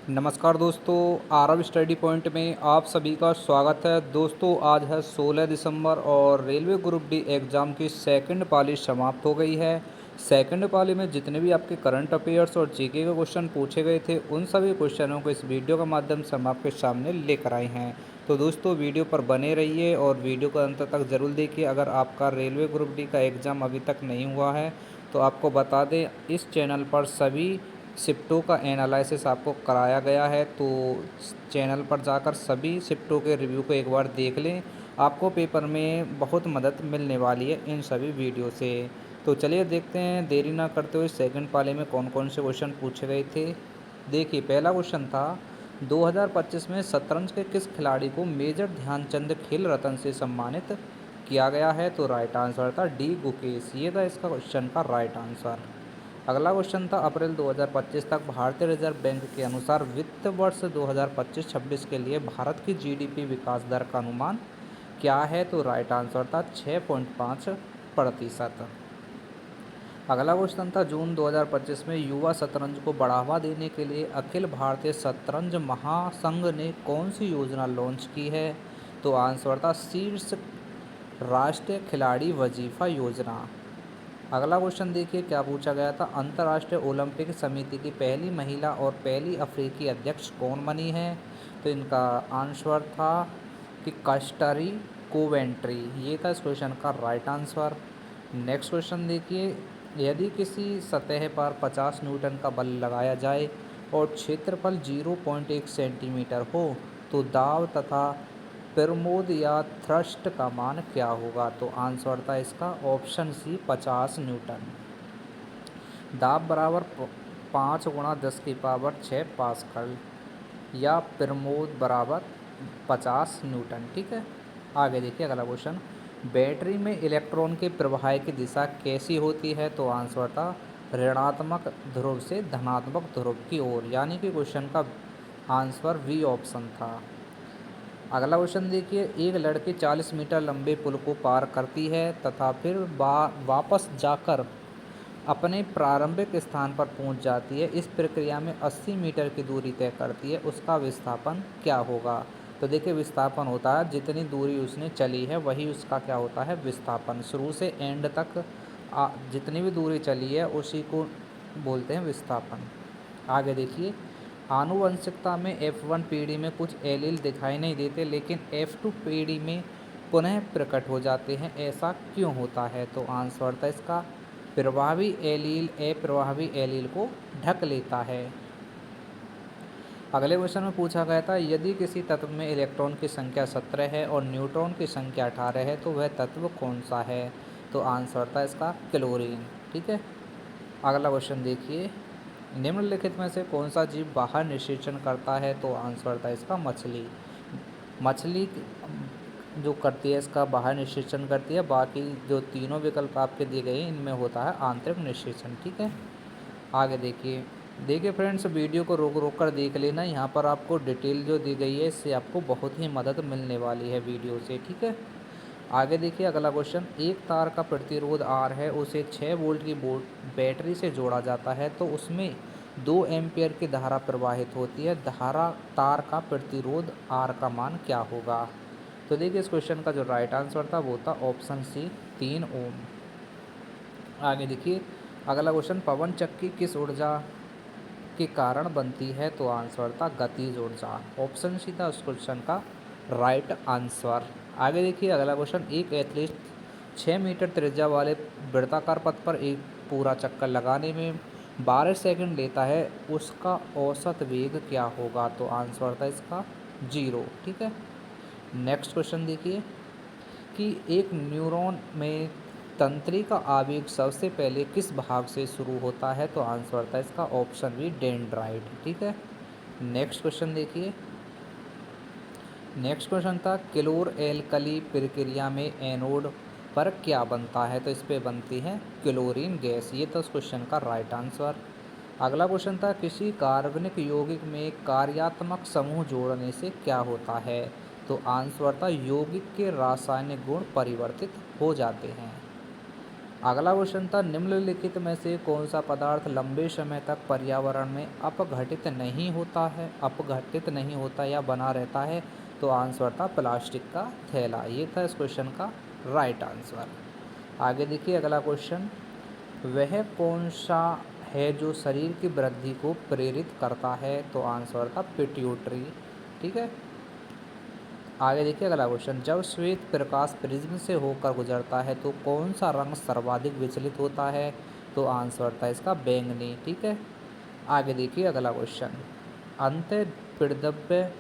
नमस्कार दोस्तों, Aarav study point में आप सभी का स्वागत है। दोस्तों आज है 16 दिसंबर और रेलवे ग्रुप डी एग्ज़ाम की सेकंड पाली समाप्त हो गई है। सेकंड पाली में जितने भी आपके करंट अफेयर्स और जीके के क्वेश्चन पूछे गए थे, उन सभी क्वेश्चनों को इस वीडियो के माध्यम से हम आपके सामने लेकर आए हैं। तो दोस्तों वीडियो पर बने रहिए और वीडियो को अंत तक ज़रूर देखिए। अगर आपका रेलवे ग्रुप डी का एग्ज़ाम अभी तक नहीं हुआ है तो आपको बता दें, इस चैनल पर सभी शिफ्टों का एनालिसिस आपको कराया गया है। तो चैनल पर जाकर सभी शिफ्टों के रिव्यू को एक बार देख लें, आपको पेपर में बहुत मदद मिलने वाली है इन सभी वीडियो से। तो चलिए देखते हैं, देरी ना करते हुए सेकंड पाले में कौन कौन से क्वेश्चन पूछे गए थे। देखिए पहला क्वेश्चन था, 2025 में शतरंज के किस खिलाड़ी को मेजर ध्यानचंद खेल रत्न से सम्मानित किया गया है? तो राइट आंसर था डी गुकेश। ये था इसका क्वेश्चन का राइट आंसर। अगला क्वेश्चन था, अप्रैल 2025 तक भारतीय रिजर्व बैंक के अनुसार वित्त वर्ष 2025-26 के लिए भारत की जीडीपी विकास दर का अनुमान क्या है? तो राइट आंसर था 6.5%। अगला क्वेश्चन था, जून 2025 में युवा शतरंज को बढ़ावा देने के लिए अखिल भारतीय शतरंज महासंघ ने कौन सी योजना लॉन्च की है? तो आंसर था शीर्ष राष्ट्रीय खिलाड़ी वजीफा योजना। अगला क्वेश्चन देखिए क्या पूछा गया था, अंतर्राष्ट्रीय ओलंपिक समिति की पहली महिला और पहली अफ्रीकी अध्यक्ष कौन बनी है? तो इनका आंसर था कि कस्टरी कोवेंट्री। ये था इस क्वेश्चन का राइट आंसर। नेक्स्ट क्वेश्चन देखिए, यदि किसी सतह पर 50 न्यूटन का बल लगाया जाए और क्षेत्रफल 0.1 सेंटीमीटर हो तो दाब तथा प्रमोद या थ्रस्ट का मान क्या होगा? तो आंसर था इसका ऑप्शन सी 50 न्यूटन। दाब बराबर 5 × 10⁻6 पास्कल या प्रमोद बराबर 50 न्यूटन। ठीक है, आगे देखिए अगला क्वेश्चन, बैटरी में इलेक्ट्रॉन के प्रवाह की दिशा कैसी होती है? तो आंसर था ऋणात्मक ध्रुव से धनात्मक ध्रुव की ओर, यानी कि क्वेश्चन का आंसर वी ऑप्शन था। अगला क्वेश्चन देखिए, एक लड़की 40 मीटर लंबे पुल को पार करती है तथा फिर वापस जाकर अपने प्रारंभिक स्थान पर पहुंच जाती है। इस प्रक्रिया में 80 मीटर की दूरी तय करती है, उसका विस्थापन क्या होगा? तो देखिए विस्थापन होता है जितनी दूरी उसने चली है वही उसका क्या होता है, विस्थापन। शुरू से एंड तक जितनी भी दूरी चली है उसी को बोलते हैं विस्थापन। आगे देखिए, आनुवंशिकता में F1 पीढ़ी में कुछ एलील दिखाई नहीं देते लेकिन F2 पीढ़ी में पुनः प्रकट हो जाते हैं, ऐसा क्यों होता है? तो आंसर था इसका प्रभावी एलील अप्रभावी एलील को ढक लेता है। अगले क्वेश्चन में पूछा गया था, यदि किसी तत्व में इलेक्ट्रॉन की संख्या 17 है और न्यूट्रॉन की संख्या 18 है तो वह तत्व कौन सा है? तो आंसर था इसका क्लोरीन। ठीक है, अगला क्वेश्चन देखिए, निम्नलिखित में से कौन सा जीव बाहर निषेचन करता है? तो आंसर था इसका मछली। मछली जो करती है इसका बाहर निषेचन करती है, बाकी जो तीनों विकल्प आपके दिए गए हैं इनमें होता है आंतरिक निषेचन। ठीक है, आगे देखिए फ्रेंड्स, वीडियो को रोक रोक कर देख लेना, यहाँ पर आपको डिटेल जो दी गई है इससे आपको बहुत ही मदद मिलने वाली है वीडियो से। ठीक है, आगे देखिए अगला क्वेश्चन, एक तार का प्रतिरोध R है, उसे 6 वोल्ट की बैटरी से जोड़ा जाता है तो उसमें 2 एम्पियर की धारा प्रवाहित होती है, धारा तार का प्रतिरोध R का मान क्या होगा? तो देखिए इस क्वेश्चन का जो राइट आंसर था वो था ऑप्शन सी 3 ओम। आगे देखिए अगला क्वेश्चन, पवन चक्की किस ऊर्जा के कारण बनती है? तो आंसर था गतिज ऊर्जा। ऑप्शन सी था उस क्वेश्चन का राइट आंसर। आगे देखिए अगला क्वेश्चन, एक एथलीट 6 मीटर त्रिज्या वाले वृत्ताकार पथ पर एक पूरा चक्कर लगाने में 12 सेकंड लेता है, उसका औसत वेग क्या होगा? तो आंसर था इसका 0। ठीक है, नेक्स्ट क्वेश्चन देखिए कि एक न्यूरॉन में तंत्रिका का आवेग सबसे पहले किस भाग से शुरू होता है? तो आंसर था इसका ऑप्शन बी डेंड्राइट। ठीक है, नेक्स्ट क्वेश्चन देखिए, नेक्स्ट क्वेश्चन था, क्लोर एल्कली प्रक्रिया में एनोड पर क्या बनता है? तो इस पे बनती है क्लोरीन गैस। ये था उस क्वेश्चन का राइट आंसर। अगला क्वेश्चन था, किसी कार्बनिक यौगिक में कार्यात्मक समूह जोड़ने से क्या होता है? तो आंसर था यौगिक के रासायनिक गुण परिवर्तित हो जाते हैं। अगला क्वेश्चन था निम्नलिखित में से कौन सा पदार्थ लंबे समय तक पर्यावरण में अपघटित नहीं होता या बना रहता है? तो आंसर था प्लास्टिक का थैला। ये था इस क्वेश्चन का राइट आंसर। आगे देखिए अगला क्वेश्चन, वह कौन सा है जो शरीर की वृद्धि को प्रेरित करता है? तो आंसर था पिट्यूटरी। ठीक है। आगे देखिए अगला क्वेश्चन, जब श्वेत प्रकाश प्रिज्म से होकर गुजरता है तो कौन सा रंग सर्वाधिक विचलित होता है? तो आंसर था इसका बैंगनी। ठीक है। आगे देखिए अगला क्वेश्चन, अंतःपिंडीय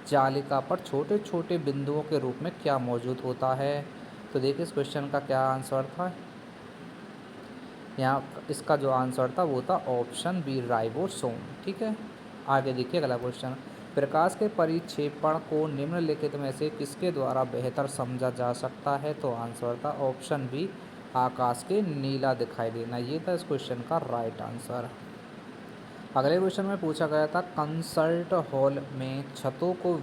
जालिका पर छोटे छोटे बिंदुओं के रूप में क्या मौजूद होता है? तो देखिए इस क्वेश्चन का क्या आंसर था। यहाँ इसका जो आंसर था वो था ऑप्शन बी राइबोसोम। ठीक है। आगे देखिए अगला क्वेश्चन, प्रकाश के परिक्षेपण को निम्नलिखित में से किसके द्वारा बेहतर समझा जा सकता है? तो आंसर था ऑप्शन बी आकाश के नीला दिखाई देना। ये था इस क्वेश्चन का राइट आंसर। अगले क्वेश्चन में पूछा गया था कंसर्ट हॉल में छतों को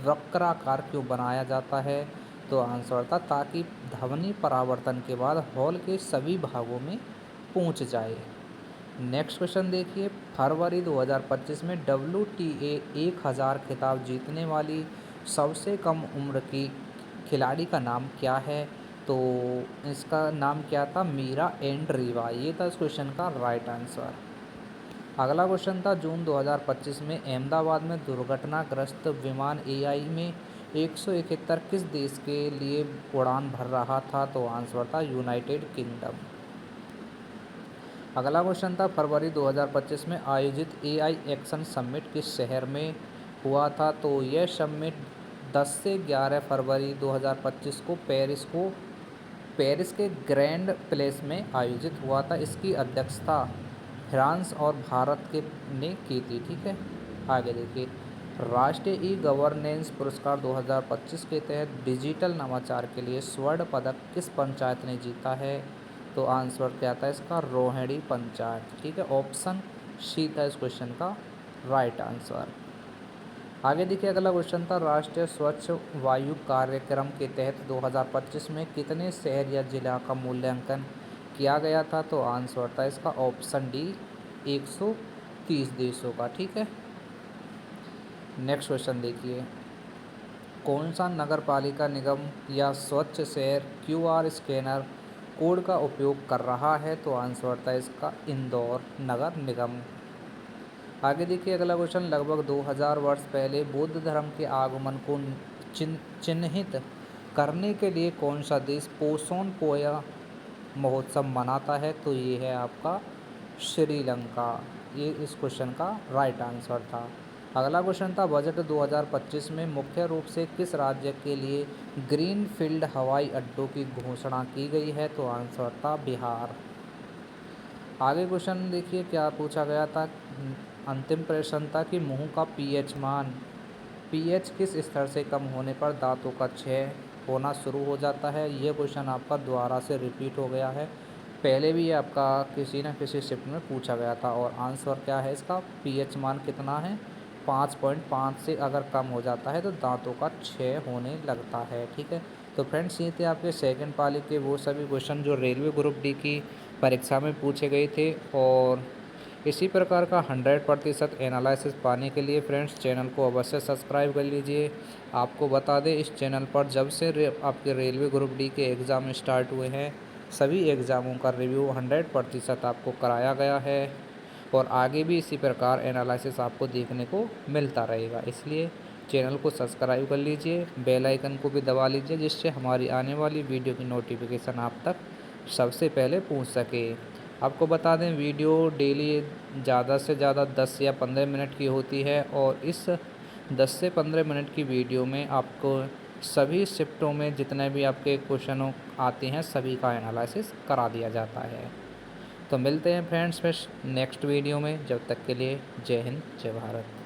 वक्राकार क्यों बनाया जाता है? तो आंसर था ताकि ध्वनि परावर्तन के बाद हॉल के सभी भागों में पहुंच जाए। नेक्स्ट क्वेश्चन देखिए, फरवरी 2025 में WTA 1000 खिताब जीतने वाली सबसे कम उम्र की खिलाड़ी का नाम क्या है? तो इसका नाम क्या था? Mirra Andreeva. ये था इस क्वेश्चन का राइट आंसर। अगला क्वेश्चन था जून 2025 में अहमदाबाद में दुर्घटनाग्रस्त विमान AI में 171 किस देश के लिए उड़ान भर रहा था? तो आंसर था यूनाइटेड किंगडम। अगला क्वेश्चन था फरवरी 2025 में आयोजित AI एक्शन समिट किस शहर में हुआ था? तो यह समिट 10 से 11 फरवरी 2025 को पेरिस के ग्रैंड प्लेस में आयोजित हुआ था। इसकी अध्यक्षता फ्रांस और भारत के ने की थी। ठीक है। आगे देखिए, राष्ट्रीय ई गवर्नेंस पुरस्कार 2025 के तहत डिजिटल नवाचार के लिए स्वर्ण पदक किस पंचायत ने जीता है? तो आंसर क्या था इसका? रोहिणी पंचायत। ठीक है। ऑप्शन सी था इस क्वेश्चन का राइट आंसर। आगे देखिए अगला क्वेश्चन था राष्ट्रीय स्वच्छ वायु कार्यक्रम के तहत 2025 में कितने शहर या जिला का मूल्यांकन किया गया था? तो आंसर था इसका ऑप्शन डी 130 देशों का। ठीक है। नेक्स्ट क्वेश्चन देखिए, कौन सा नगर पालिका निगम या स्वच्छ शहर QR स्कैनर कोड का उपयोग कर रहा है? तो आंसर था इसका इंदौर नगर निगम। आगे देखिए अगला क्वेश्चन, लगभग 2000 वर्ष पहले बुद्ध धर्म के आगमन को चिन्हित करने के लिए कौन सा देश पोषण पोया महोत्सव मनाता है? तो ये है आपका श्रीलंका। ये इस क्वेश्चन का राइट आंसर था। अगला क्वेश्चन था बजट 2025 में मुख्य रूप से किस राज्य के लिए ग्रीनफील्ड हवाई अड्डों की घोषणा की गई है? तो आंसर था बिहार। आगे क्वेश्चन देखिए क्या पूछा गया था। अंतिम प्रश्न था कि मुंह का pH मान pH किस स्तर से कम होने पर दांतों का क्षय होना शुरू हो जाता है? ये क्वेश्चन आपका दोबारा से रिपीट हो गया है। पहले भी आपका किसी न किसी शिफ्ट में पूछा गया था और आंसर क्या है इसका? pH मान कितना है? 5.5 से अगर कम हो जाता है तो दांतों का क्षय होने लगता है। ठीक है। तो फ्रेंड्स ये थे आपके सेकंड पाली के वो सभी क्वेश्चन जो रेलवे ग्रुप डी की परीक्षा में पूछे गए थे। और इसी प्रकार का 100% एनालिसिस पाने के लिए फ्रेंड्स चैनल को अवश्य सब्सक्राइब कर लीजिए। आपको बता दें इस चैनल पर जब से आपके रेलवे ग्रुप डी के एग्ज़ाम स्टार्ट हुए हैं सभी एग्ज़ामों का रिव्यू 100% आपको कराया गया है और आगे भी इसी प्रकार एनालिसिस आपको देखने को मिलता रहेगा। इसलिए चैनल को सब्सक्राइब कर लीजिए, बेल आइकन को भी दबा लीजिए जिससे हमारी आने वाली वीडियो की नोटिफिकेशन आप तक सबसे पहले पहुंच सके। आपको बता दें वीडियो डेली ज़्यादा से ज़्यादा 10 या 15 मिनट की होती है और इस 10 से 15 मिनट की वीडियो में आपको सभी शिफ्टों में जितने भी आपके क्वेश्चन आते हैं सभी का एनालिसिस करा दिया जाता है। तो मिलते हैं फ्रेंड्स फिर नेक्स्ट वीडियो में। जब तक के लिए जय हिंद जय भारत।